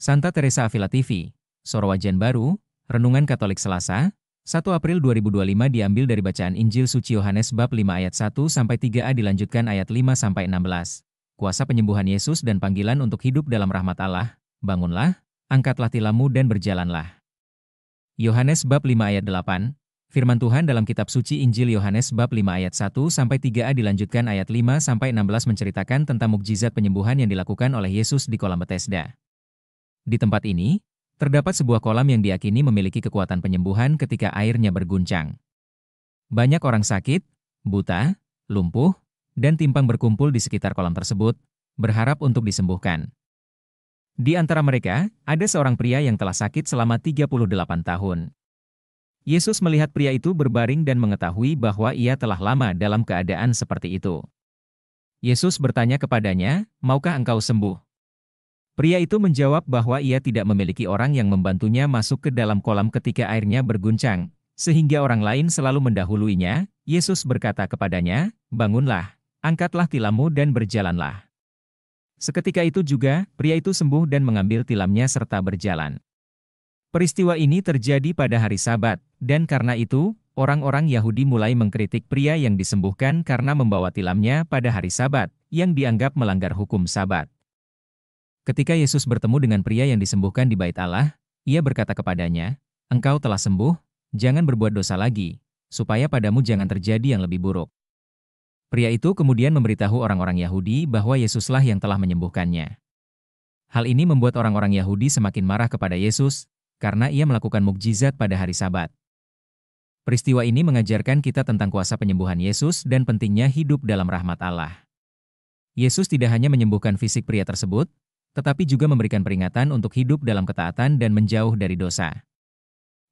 Santa Teresa Avila TV, Sorowajan Baru, Renungan Katolik Selasa, 1 April 2025 diambil dari bacaan Injil Suci Yohanes bab 5 ayat 1-3a dilanjutkan ayat 5-16. Kuasa penyembuhan Yesus dan panggilan untuk hidup dalam rahmat Allah, bangunlah, angkatlah tilammu dan berjalanlah. Yohanes bab 5 ayat 8, firman Tuhan dalam kitab suci Injil Yohanes bab 5 ayat 1-3a dilanjutkan ayat 5-16 menceritakan tentang mukjizat penyembuhan yang dilakukan oleh Yesus di kolam Betesda. Di tempat ini, terdapat sebuah kolam yang diyakini memiliki kekuatan penyembuhan ketika airnya berguncang. Banyak orang sakit, buta, lumpuh, dan timpang berkumpul di sekitar kolam tersebut, berharap untuk disembuhkan. Di antara mereka, ada seorang pria yang telah sakit selama 38 tahun. Yesus melihat pria itu berbaring dan mengetahui bahwa ia telah lama dalam keadaan seperti itu. Yesus bertanya kepadanya, "Maukah engkau sembuh?" Pria itu menjawab bahwa ia tidak memiliki orang yang membantunya masuk ke dalam kolam ketika airnya berguncang, sehingga orang lain selalu mendahuluinya. Yesus berkata kepadanya, "Bangunlah, angkatlah tilammu dan berjalanlah." Seketika itu juga, pria itu sembuh dan mengambil tilamnya serta berjalan. Peristiwa ini terjadi pada hari Sabat, dan karena itu, orang-orang Yahudi mulai mengkritik pria yang disembuhkan karena membawa tilamnya pada hari Sabat, yang dianggap melanggar hukum Sabat. Ketika Yesus bertemu dengan pria yang disembuhkan di Bait Allah, ia berkata kepadanya, "Engkau telah sembuh, jangan berbuat dosa lagi, supaya padamu jangan terjadi yang lebih buruk." Pria itu kemudian memberitahu orang-orang Yahudi bahwa Yesuslah yang telah menyembuhkannya. Hal ini membuat orang-orang Yahudi semakin marah kepada Yesus, karena ia melakukan mukjizat pada hari Sabat. Peristiwa ini mengajarkan kita tentang kuasa penyembuhan Yesus dan pentingnya hidup dalam rahmat Allah. Yesus tidak hanya menyembuhkan fisik pria tersebut, tetapi juga memberikan peringatan untuk hidup dalam ketaatan dan menjauh dari dosa.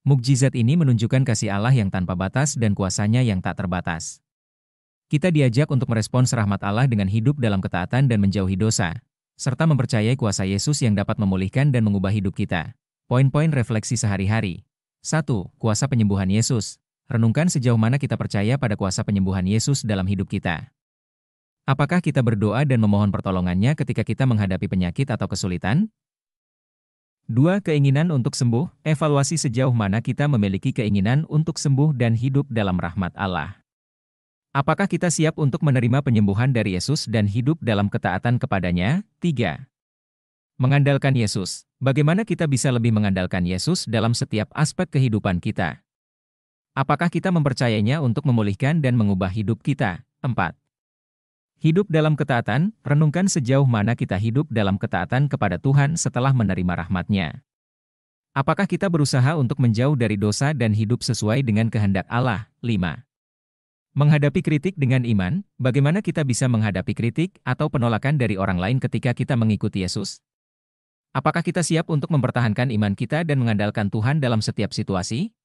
Mukjizat ini menunjukkan kasih Allah yang tanpa batas dan kuasa-Nya yang tak terbatas. Kita diajak untuk merespons rahmat Allah dengan hidup dalam ketaatan dan menjauhi dosa, serta mempercayai kuasa Yesus yang dapat memulihkan dan mengubah hidup kita. Poin-poin refleksi sehari-hari. 1. Kuasa penyembuhan Yesus. Renungkan sejauh mana kita percaya pada kuasa penyembuhan Yesus dalam hidup kita. Apakah kita berdoa dan memohon pertolongannya ketika kita menghadapi penyakit atau kesulitan? 2. Keinginan untuk sembuh. Evaluasi sejauh mana kita memiliki keinginan untuk sembuh dan hidup dalam rahmat Allah. Apakah kita siap untuk menerima penyembuhan dari Yesus dan hidup dalam ketaatan kepadanya? 3. Mengandalkan Yesus. Bagaimana kita bisa lebih mengandalkan Yesus dalam setiap aspek kehidupan kita? Apakah kita mempercayainya untuk memulihkan dan mengubah hidup kita? 4. Hidup dalam ketaatan, renungkan sejauh mana kita hidup dalam ketaatan kepada Tuhan setelah menerima rahmat-Nya. Apakah kita berusaha untuk menjauh dari dosa dan hidup sesuai dengan kehendak Allah? 5. Menghadapi kritik dengan iman, bagaimana kita bisa menghadapi kritik atau penolakan dari orang lain ketika kita mengikuti Yesus? Apakah kita siap untuk mempertahankan iman kita dan mengandalkan Tuhan dalam setiap situasi?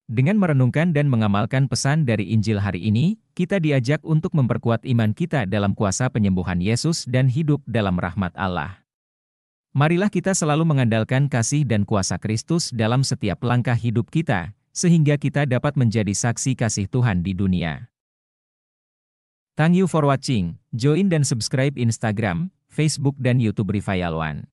Dengan merenungkan dan mengamalkan pesan dari Injil hari ini, kita diajak untuk memperkuat iman kita dalam kuasa penyembuhan Yesus dan hidup dalam rahmat Allah. Marilah kita selalu mengandalkan kasih dan kuasa Kristus dalam setiap langkah hidup kita, sehingga kita dapat menjadi saksi kasih Tuhan di dunia. Thank you for watching. Join dan subscribe Instagram, Facebook dan YouTube Revival One.